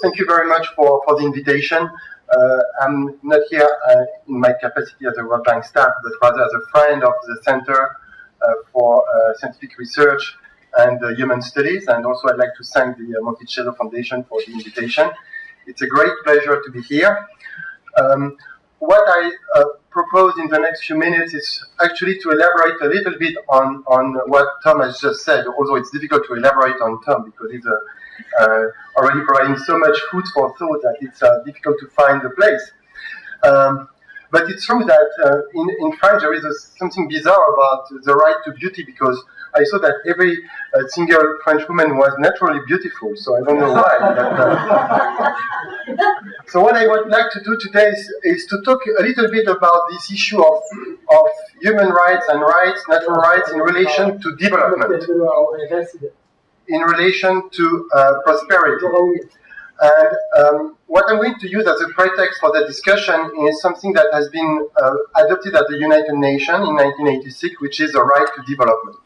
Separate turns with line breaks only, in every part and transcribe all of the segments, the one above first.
Thank you very much for the invitation. I'm not here in my capacity as a World Bank staff, but rather as a friend of the Center for Scientific Research and Human Studies. And also I'd like to thank the Monticello Foundation for the invitation. It's a great pleasure to be here. What I propose in the next few minutes is actually to elaborate a little bit on what Tom has just said, although it's difficult to elaborate on Tom because he's already providing so much food for thought that it's difficult to find the place. But it's true that in French there is something bizarre about the right to beauty, because I saw that every single French woman was naturally beautiful, so I don't know why. So what I would like to do today is to talk a little bit about this issue of human rights and rights, natural rights, in relation to development, in relation to prosperity. And what I'm going to use as a pretext for the discussion is something that has been adopted at the United Nations in 1986, which is the right to development.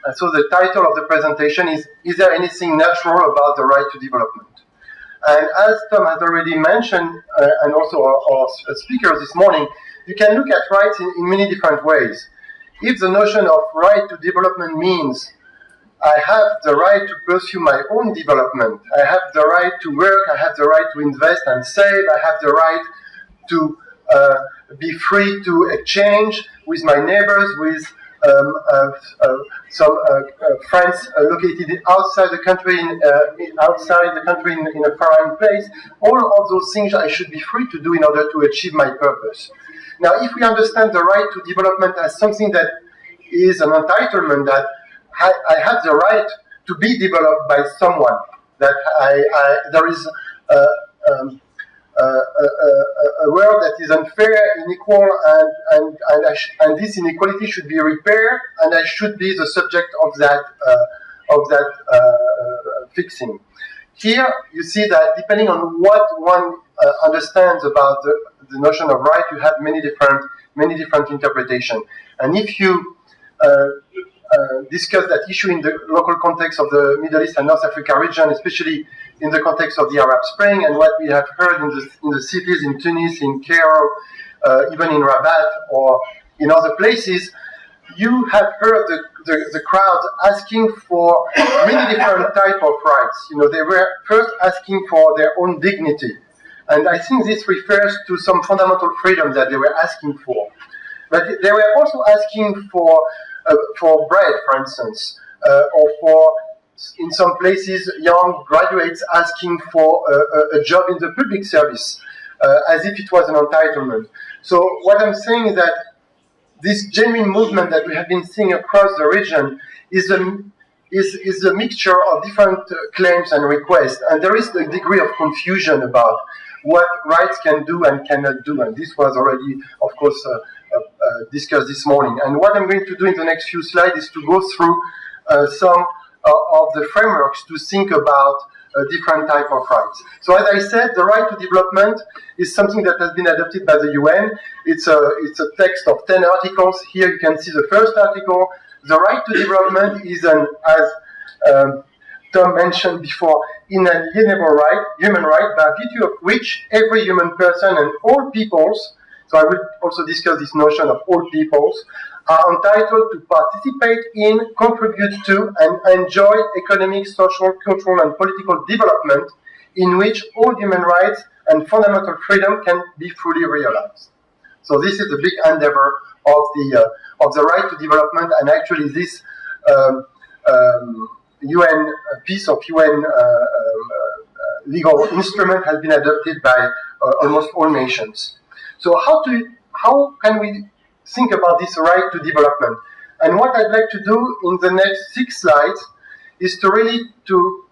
And so the title of the presentation is there anything natural about the right to development? And as Tom has already mentioned, and also our speakers this morning, you can look at rights in many different ways. If the notion of right to development means I have the right to pursue my own development, I have the right to work, I have the right to invest and save, I have the right to be free to exchange with my neighbors, with some friends located outside the country, in a foreign place. All of those things I should be free to do in order to achieve my purpose. Now, if we understand the right to development as something that is an entitlement, that I have the right to be developed by someone, that there is a world that is unfair, unequal, and this inequality should be repaired, and I should be the subject of that fixing. Here you see that depending on what one understands about the notion of right, you have many different interpretations. And if you discuss that issue in the local context of the Middle East and North Africa region, especially in the context of the Arab Spring, and what we have heard in the cities in Tunis, in Cairo, even in Rabat or in other places, you have heard the crowds asking for many different types of rights. You know, they were first asking for their own dignity. And I think this refers to some fundamental freedom that they were asking for. But they were also asking for bread, for instance, or for, in some places, young graduates asking for a job in the public service, as if it was an entitlement. So what I'm saying is that this genuine movement that we have been seeing across the region is a mixture of different claims and requests, and there is a degree of confusion about what rights can do and cannot do, and this was already, of course, discussed this morning. And what I'm going to do in the next few slides is to go through some of the frameworks to think about different type of rights. So as I said, the right to development is something that has been adopted by the UN. It's a text of 10 articles. Here you can see the first article. The right to development is as Tom mentioned before, inalienable right, human right, by virtue of which every human person and all peoples, so I will also discuss this notion of all peoples, are entitled to participate in, contribute to, and enjoy economic, social, cultural, and political development in which all human rights and fundamental freedom can be fully realized. So this is the big endeavor of the right to development, and actually this UN piece of UN legal instrument has been adopted by almost all nations. So how can we think about this right to development? And what I'd like to do in the next 6 slides is to really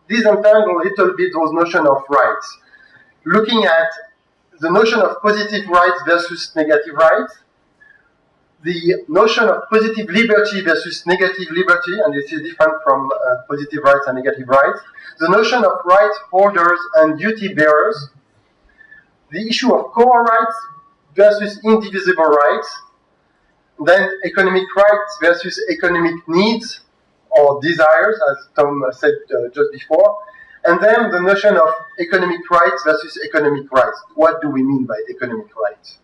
disentangle a little bit those notions of rights, looking at the notion of positive rights versus negative rights, the notion of positive liberty versus negative liberty, and this is different from positive rights and negative rights, the notion of rights holders and duty bearers, the issue of core rights versus indivisible rights, then economic rights versus economic needs or desires, as Tom said just before, And then the notion of economic rights versus economic rights. What do we mean by economic rights?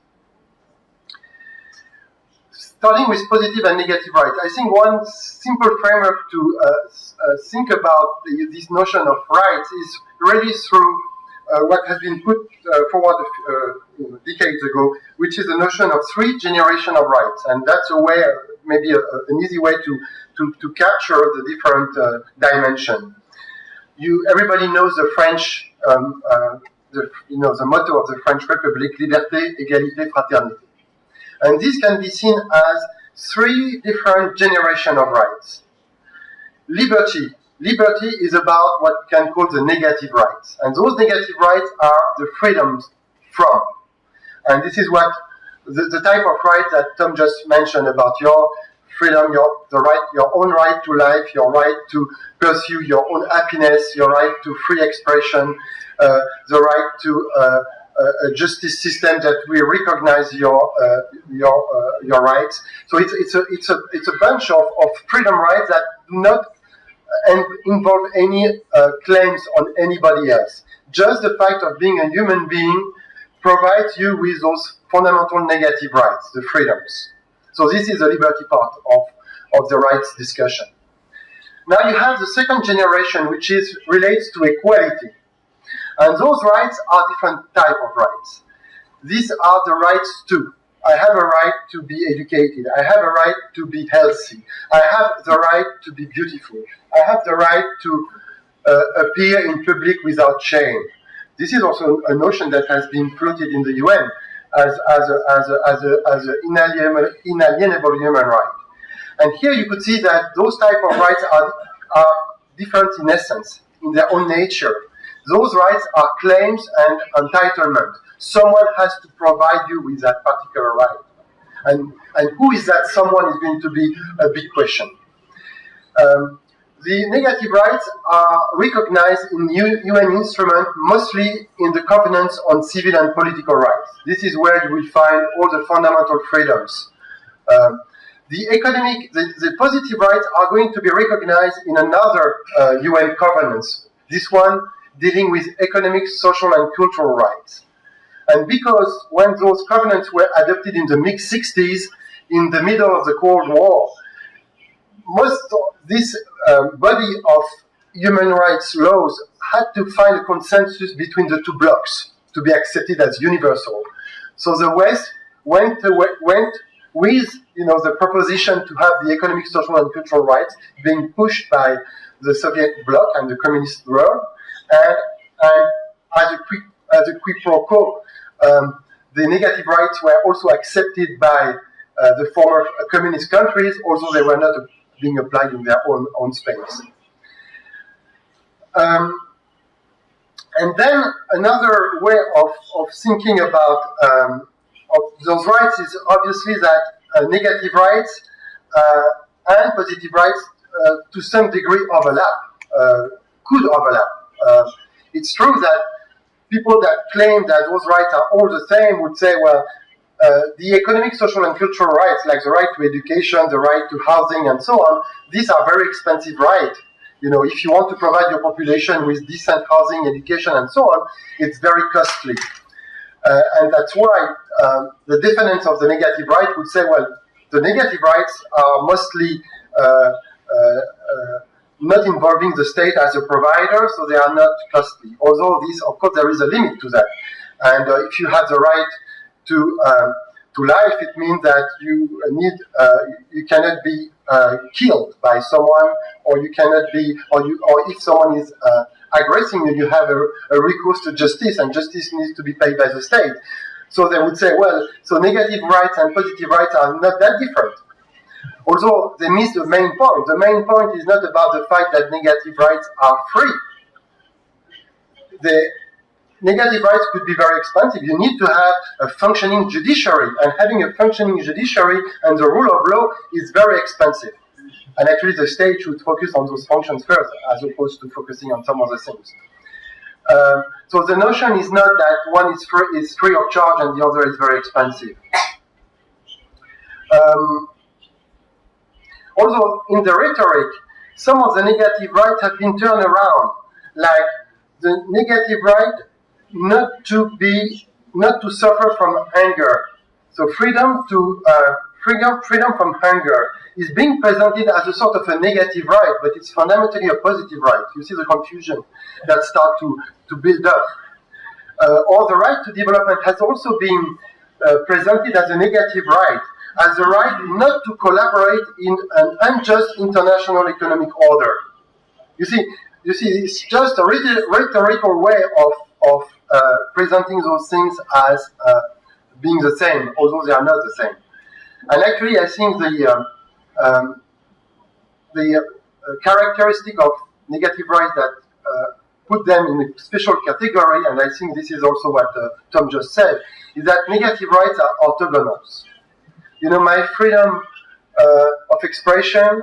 Starting with positive and negative rights, I think one simple framework to think about this notion of rights is really through what has been put forward decades ago, which is the notion of 3 generations of rights. And that's a way, maybe an easy way to capture the different dimension. Everybody knows the French, the motto of the French Republic: liberté, égalité, fraternité. And this can be seen as 3 different generations of rights. Liberty. Liberty is about what we can call the negative rights. And those negative rights are the freedoms from. And this is what the type of right that Tom just mentioned about your freedom, your own right to life, your right to pursue your own happiness, your right to free expression, the right to a justice system that will recognize your rights. So it's a bunch of freedom rights that do not involve any claims on anybody else. Just the fact of being a human being provides you with those fundamental negative rights, the freedoms. So this is the liberty part of the rights discussion. Now you have the second generation, which relates to equality. And those rights are different type of rights. These are the rights to. I have a right to be educated. I have a right to be healthy. I have the right to be beautiful. I have the right to appear in public without shame. This is also a notion that has been floated in the UN as an inalienable human right. And here you could see that those type of rights are different in essence, in their own nature. Those rights are claims and entitlement. Someone has to provide you with that particular right. And who is that someone is going to be a big question. The negative rights are recognized in UN instruments, mostly in the Covenants on Civil and Political Rights. This is where you will find all the fundamental freedoms. The positive rights are going to be recognized in another UN covenants. This one dealing with economic, social, and cultural rights. And because when those covenants were adopted in the mid-60s, in the middle of the Cold War, most of this body of human rights laws had to find a consensus between the two blocs to be accepted as universal. So the West went with the proposition to have the economic, social, and cultural rights being pushed by the Soviet bloc and the communist world, and as a quid pro quo, the negative rights were also accepted by the former communist countries, although they were not being applied in their own space. And then another way of thinking about of those rights is obviously that negative rights and positive rights to some degree could overlap. It's true that people that claim that those rights are all the same would say, well, the economic, social, and cultural rights, like the right to education, the right to housing, and so on, these are very expensive rights. If you want to provide your population with decent housing, education, and so on, it's very costly. And that's why the defendants of the negative right would say, well, the negative rights are mostly not involving the state as a provider, so they are not costly. Although of course, there is a limit to that. And if you have the right to life, it means that you cannot be killed by someone, or you cannot be, or if someone is aggressing you, you have a recourse to justice, and justice needs to be paid by the state. So they would say, well, so negative rights and positive rights are not that different. Although they miss the main point. The main point is not about the fact that negative rights are free. The negative rights could be very expensive. You need to have a functioning judiciary, and having a functioning judiciary and the rule of law is very expensive. And actually the state should focus on those functions first, as opposed to focusing on some other things. So the notion is not that one is free of charge and the other is very expensive. Although in the rhetoric, some of the negative rights have been turned around, like the negative right not to suffer from hunger. So freedom from hunger is being presented as a sort of a negative right, but it's fundamentally a positive right. You see the confusion that starts to build up. Or the right to development has also been presented as a negative right, as a right not to collaborate in an unjust international economic order. You see, it's just a rhetorical way of presenting those things as being the same, although they are not the same. And actually, I think the characteristic of negative rights that put them in a special category, and I think this is also what Tom just said, is that negative rights are orthogonals. You know, my freedom of expression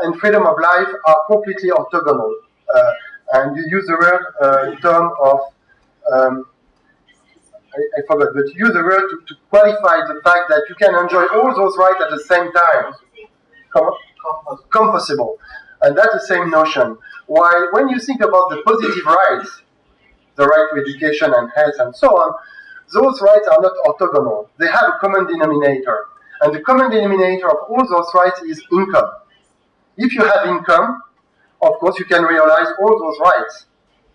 and freedom of life are completely orthogonal. And you use the word in terms of, I forgot, but you use the word to qualify the fact that you can enjoy all those rights at the same time. Composable. And that's the same notion. While when you think about the positive rights, the right to education and health and so on, those rights are not orthogonal. They have a common denominator. And the common denominator of all those rights is income. If you have income, of course you can realize all those rights.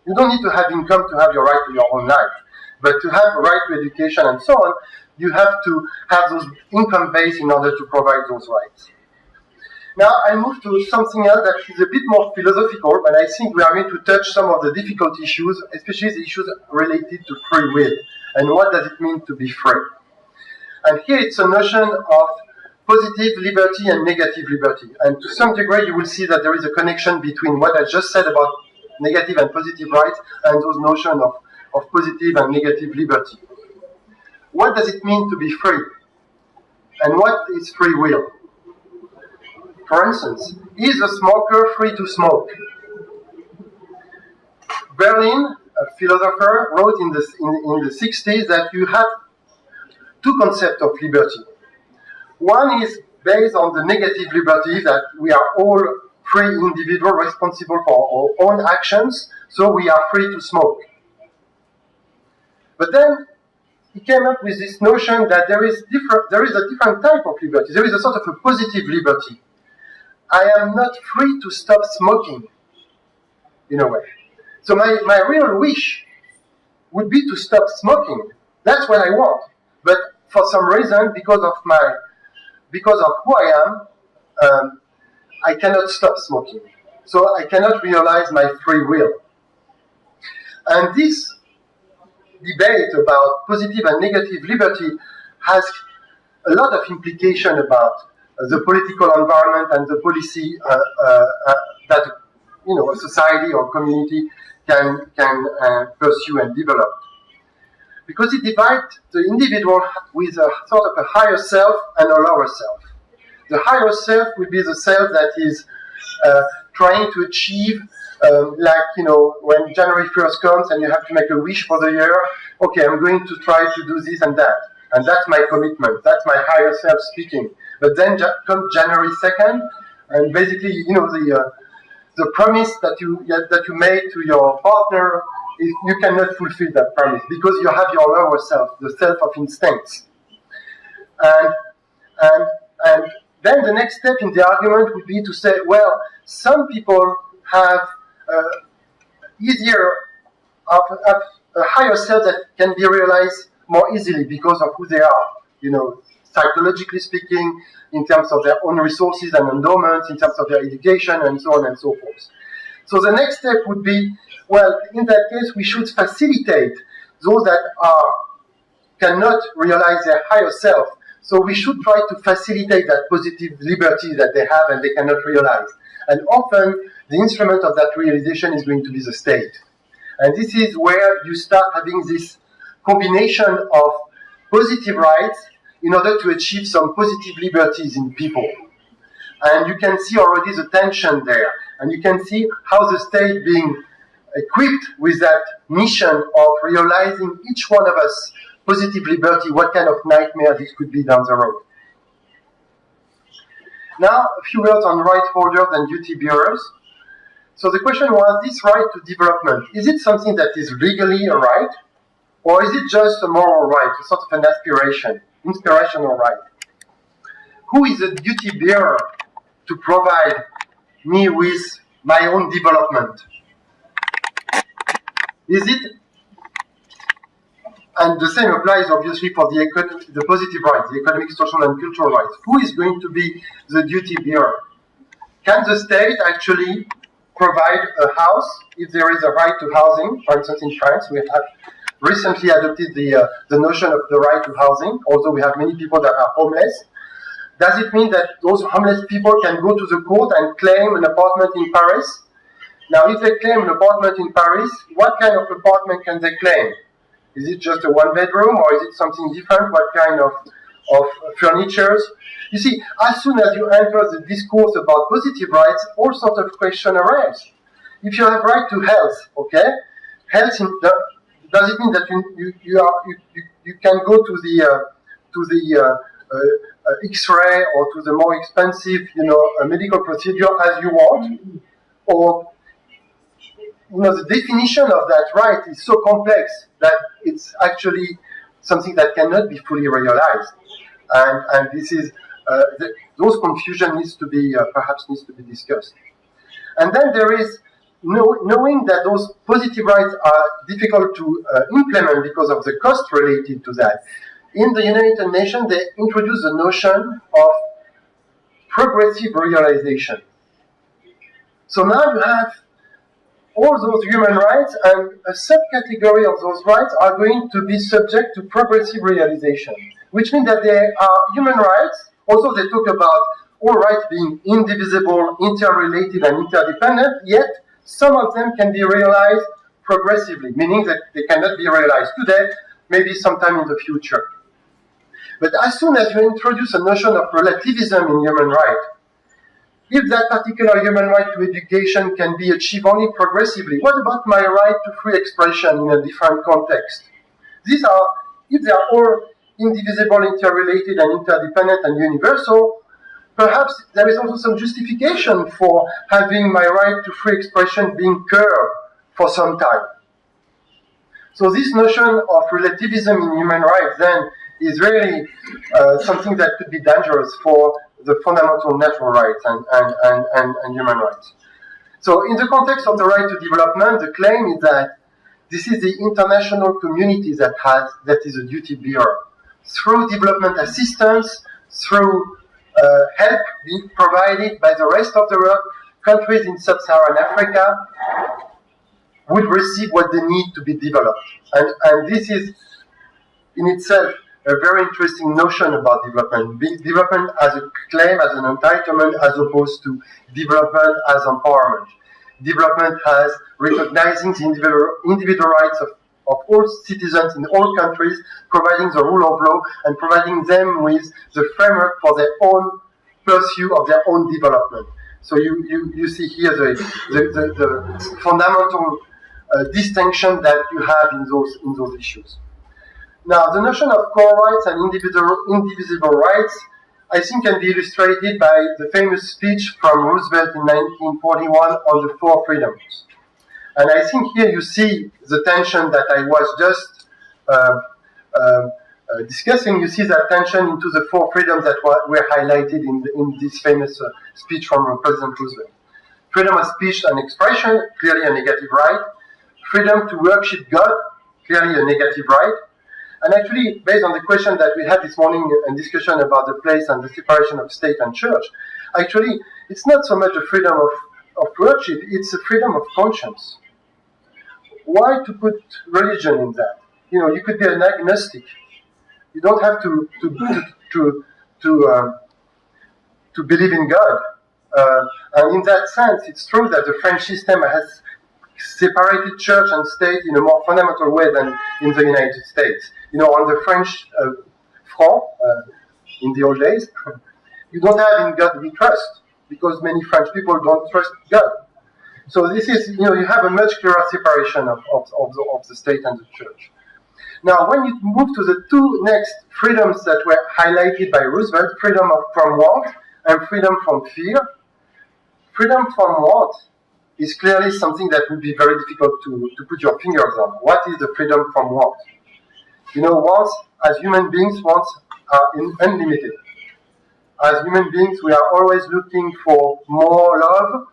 You don't need to have income to have your right to your own life. But to have a right to education and so on, you have to have those income base in order to provide those rights. Now I move to something else that is a bit more philosophical, but I think we are going to touch some of the difficult issues, especially the issues related to free will. And what does it mean to be free? And here it's a notion of positive liberty and negative liberty. And to some degree you will see that there is a connection between what I just said about negative and positive rights and those notions of positive and negative liberty. What does it mean to be free? And what is free will? For instance, is a smoker free to smoke? Berlin, a philosopher, wrote in the 60s that you have two concepts of liberty. One is based on the negative liberty, that we are all free individuals responsible for our own actions, so we are free to smoke. But then he came up with this notion that there is a different type of liberty. There is a sort of a positive liberty. I am not free to stop smoking, in a way. So my real wish would be to stop smoking. That's what I want. But for some reason, because of who I am, I cannot stop smoking. So I cannot realize my free will. And this debate about positive and negative liberty has a lot of implication about the political environment and the policy that a society or community can pursue and develop. Because it divides the individual with a sort of a higher self and a lower self. The higher self will be the self that is trying to achieve, when January 1st comes and you have to make a wish for the year, okay, I'm going to try to do this and that. And that's my commitment. That's my higher self speaking. But then comes January 2nd, and basically, the promise that you made to your partner, you cannot fulfill that promise because you have your lower self, the self of instincts. And then the next step in the argument would be to say, well, some people have a higher self that can be realized more easily because of who they are, psychologically speaking, in terms of their own resources and endowments, in terms of their education, and so on and so forth. So the next step would be, well, in that case, we should facilitate those that cannot realize their higher self. So we should try to facilitate that positive liberty that they have and they cannot realize. And often, the instrument of that realization is going to be the state. And this is where you start having this combination of positive rights in order to achieve some positive liberties in people. And you can see already the tension there. And you can see how the state being equipped with that mission of realizing each one of us positive liberty, what kind of nightmare this could be down the road. Now, a few words on right holders and duty bearers. So the question was, this right to development, is it something that is legally a right? Or is it just a moral right, a sort of an inspirational right? Who is the duty bearer to provide me with my own development? Is it, and the same applies obviously for the positive rights, the economic, social and cultural rights. Who is going to be the duty bearer? Can the state actually provide a house if there is a right to housing? For instance, in France, we have recently adopted the notion of the right to housing, although we have many people that are homeless. Does it mean that those homeless people can go to the court and claim an apartment in Paris? Now, if they claim an apartment in Paris, what kind of apartment can they claim? Is it just a one-bedroom, or is it something different? What kind of furnitures? You see, as soon as you enter the discourse about positive rights, all sorts of questions arise. If you have right to health, okay, health does it mean that you can go to the X-ray or to the more expensive, medical procedure as you want, or the definition of that right is so complex that it's actually something that cannot be fully realized, and this is those confusion perhaps needs to be discussed. And then there is knowing that those positive rights are difficult to implement because of the cost related to that. In the United Nations, they introduced the notion of progressive realization. So now you have all those human rights, and a subcategory of those rights are going to be subject to progressive realization, which means that they are human rights, although they talk about all rights being indivisible, interrelated, and interdependent, yet some of them can be realized progressively, meaning that they cannot be realized today, maybe sometime in the future. But as soon as you introduce a notion of relativism in human rights, if that particular human right to education can be achieved only progressively, what about my right to free expression in a different context? If they are all indivisible, interrelated, and interdependent and universal, perhaps there is also some justification for having my right to free expression being curbed for some time. So this notion of relativism in human rights then is really something that could be dangerous for the fundamental natural rights and human rights. So in the context of the right to development, the claim is that this is the international community that is a duty bearer. Through development assistance, through help being provided by the rest of the world, countries in sub-Saharan Africa would receive what they need to be developed. And this is in itself a very interesting notion about development. Development as a claim, as an entitlement, as opposed to development as empowerment. Development as recognizing the individual rights of all citizens in all countries, providing the rule of law, and providing them with the framework for their own pursuit of their own development. So you see here the fundamental distinction that you have in those issues. Now, the notion of core rights and indivisible rights, I think, can be illustrated by the famous speech from Roosevelt in 1941 on the 4 freedoms. And I think here you see the tension that I was just discussing. You see that tension into the 4 freedoms that were highlighted in this famous speech from President Roosevelt. Freedom of speech and expression, clearly a negative right. Freedom to worship God, clearly a negative right. And actually, based on the question that we had this morning in discussion about the place and the separation of state and church, actually, it's not so much a freedom of worship, it's a freedom of conscience. Why to put religion in that? You could be an agnostic. You don't have to believe in God. And in that sense, it's true that the French system has separated church and state in a more fundamental way than in the United States. On the French front, in the old days, you don't have in God we trust, because many French people don't trust God. So this is, you have a much clearer separation of the state and the church. Now, when you move to the 2 next freedoms that were highlighted by Roosevelt, freedom from want and freedom from fear. Freedom from want is clearly something that would be very difficult to put your fingers on. What is the freedom from want? Wants, as human beings, wants are unlimited. As human beings, we are always looking for more love,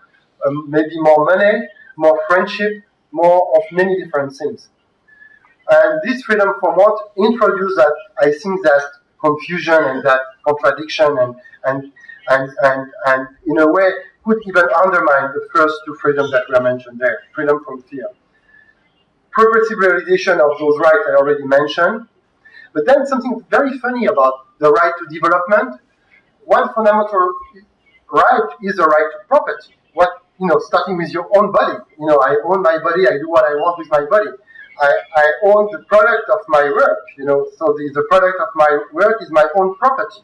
maybe more money, more friendship, more of many different things. And this freedom from want introduces that, I think, that confusion and that contradiction and in a way could even undermine the first two freedoms that were mentioned there, freedom from fear. Progressive realization of those rights I already mentioned. But then something very funny about the right to development. One fundamental right is the right to property. Starting with your own body. I own my body, I do what I want with my body. I own the product of my work, so the product of my work is my own property.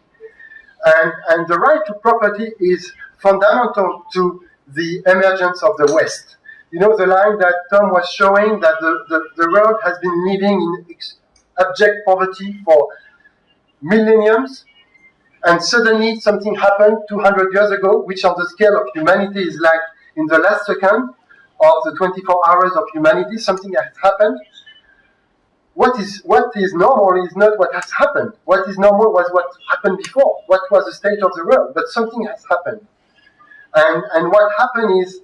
And the right to property is fundamental to the emergence of the West. The line that Tom was showing, that the world has been living in abject poverty for millenniums, and suddenly something happened 200 years ago, which on the scale of humanity is like in the last second of the 24 hours of humanity, something has happened. What is normal is not what has happened. What is normal was what happened before. What was the state of the world? But something has happened. And what happened is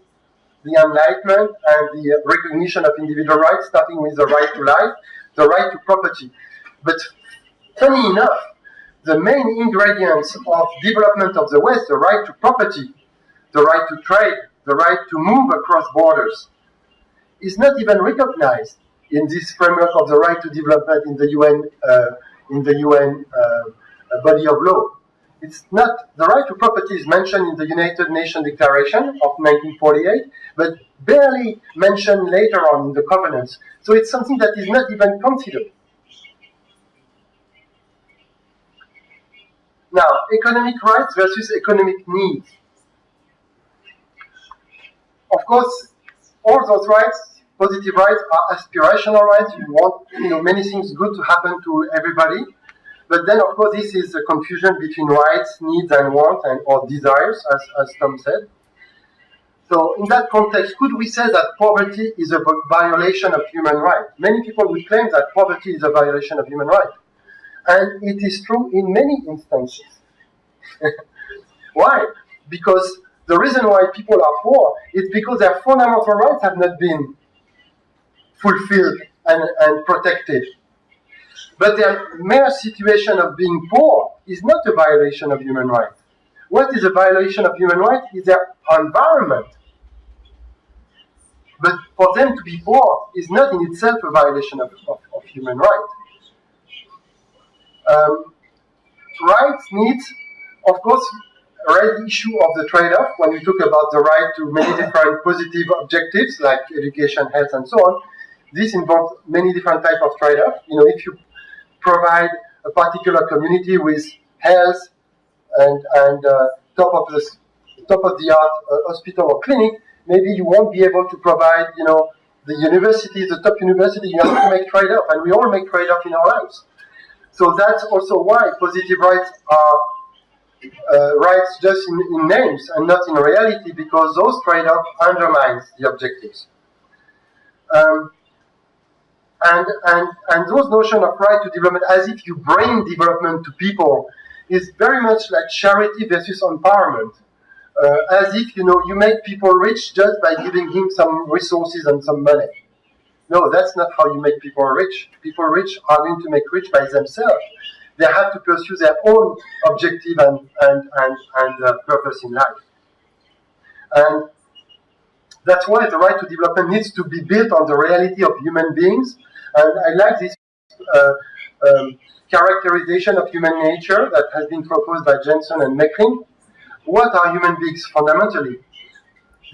the enlightenment and the recognition of individual rights, starting with the right to life, the right to property. But funny enough, the main ingredients of development of the West, the right to property, the right to trade, the right to move across borders, is not even recognized in this framework of the right to development in the UN body of law. It's not, the right to property is mentioned in the United Nations Declaration of 1948, but barely mentioned later on in the covenants. So it's something that is not even considered. Now, economic rights versus economic needs. Of course, all those rights, positive rights, are aspirational rights. You want, many things good to happen to everybody. But then, of course, this is a confusion between rights, needs, and wants, or desires, as Tom said. So, in that context, could we say that poverty is a violation of human rights? Many people will claim that poverty is a violation of human rights. And it is true in many instances. Why? Because the reason why people are poor is because their fundamental rights have not been fulfilled and protected. But their mere situation of being poor is not a violation of human rights. What is a violation of human rights is their environment. But for them to be poor is not in itself a violation of human rights. Rights, needs, of course, raise the issue of the trade-off when we talk about the right to many different positive objectives like education, health, and so on. This involves many different types of trade-off. If you provide a particular community with health and top of the art hospital or clinic, maybe you won't be able to provide, the university, the top university. You have to make trade-off, and we all make trade-off in our lives. So that's also why positive rights are rights just in names and not in reality, because those trade-offs undermine the objectives. And those notion of right to development, as if you bring development to people, is very much like charity versus empowerment. As if, you make people rich just by giving him some resources and some money. No, that's not how you make people rich. People rich are going to make rich by themselves. They have to pursue their own objective and purpose in life. And that's why the right to development needs to be built on the reality of human beings. And I like this characterization of human nature that has been proposed by Jensen and Mecklin. What are human beings fundamentally?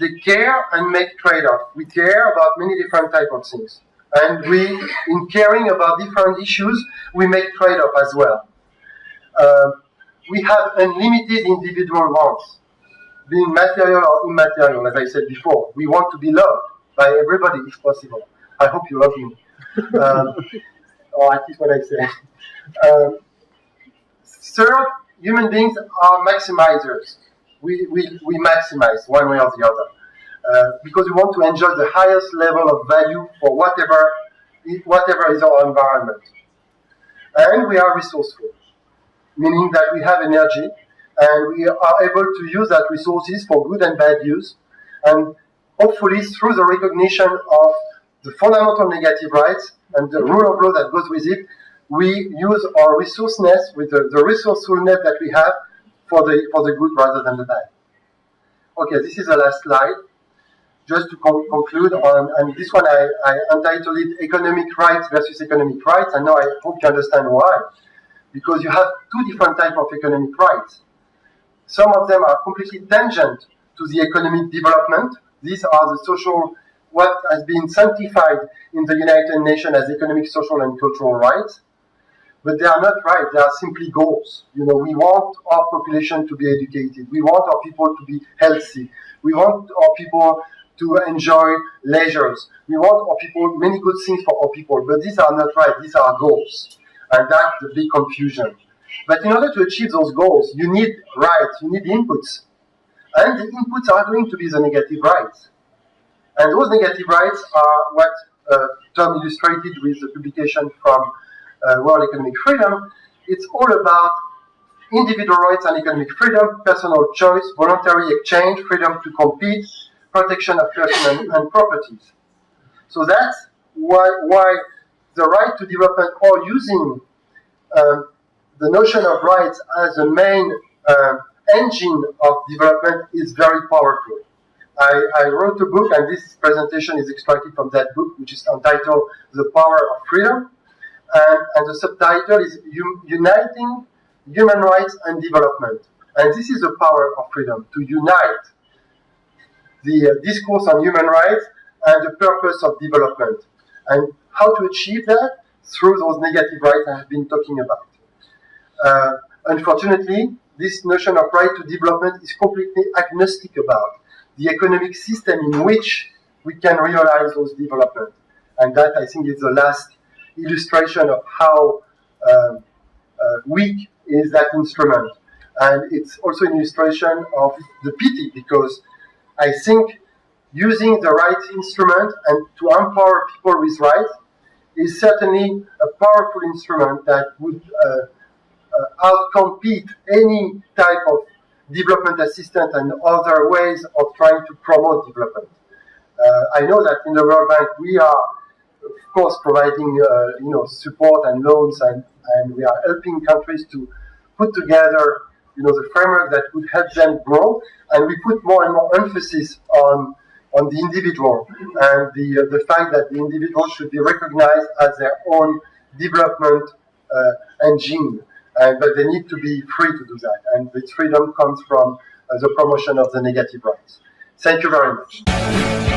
They care and make trade-off. We care about many different types of things. And in caring about different issues, we make trade-off as well. We have unlimited individual wants, being material or immaterial, as I said before. We want to be loved by everybody if possible. I hope you love me. Or at least what I say. Third, human beings are maximizers. We maximize one way or the other. because we want to enjoy the highest level of value for whatever is our environment. And we are resourceful, meaning that we have energy and we are able to use that resources for good and bad use, and hopefully through the recognition of the fundamental negative rights and the rule of law that goes with it, we use our resourcefulness with the resourcefulness that we have for the good rather than the bad. Okay, this is the last slide. Just to conclude on, and this one I entitled it Economic Rights versus Economic Rights, and now I hope you understand why. Because you have two different types of economic rights. Some of them are completely tangent to the economic development. These are the social, what has been sanctified in the United Nations as economic, social, and cultural rights. But they are not right, they are simply goals. You know, we want our population to be educated. We want our people to be healthy. We want our people to enjoy leisures. We want our people, many good things for our people, but these are not right, these are goals. And that's the big confusion. But in order to achieve those goals, you need rights, you need inputs. And the inputs are going to be the negative rights. And those negative rights are what Tom illustrated with the publication from World Economic Freedom. It's all about individual rights and economic freedom, personal choice, voluntary exchange, freedom to compete, protection of person and properties. So that's why the right to development, or using the notion of rights as a main engine of development, is very powerful. I wrote a book, and this presentation is extracted from that book, which is entitled The Power of Freedom, and the subtitle is Uniting Human Rights and Development. And this is the power of freedom, to unite the discourse on human rights and the purpose of development. And how to achieve that? Through those negative rights I have been talking about. Unfortunately, this notion of right to development is completely agnostic about the economic system in which we can realize those developments. And that, I think, is the last illustration of how weak is that instrument. And it's also an illustration of the pity, because I think using the right instrument and to empower people with rights is certainly a powerful instrument that would outcompete any type of development assistance and other ways of trying to promote development. I know that in the World Bank we are, of course, providing support and loans, and we are helping countries to put together the framework that would help them grow, and we put more and more emphasis on the individual and the fact that the individual should be recognized as their own development engine, but they need to be free to do that, and this freedom comes from the promotion of the negative rights. Thank you very much.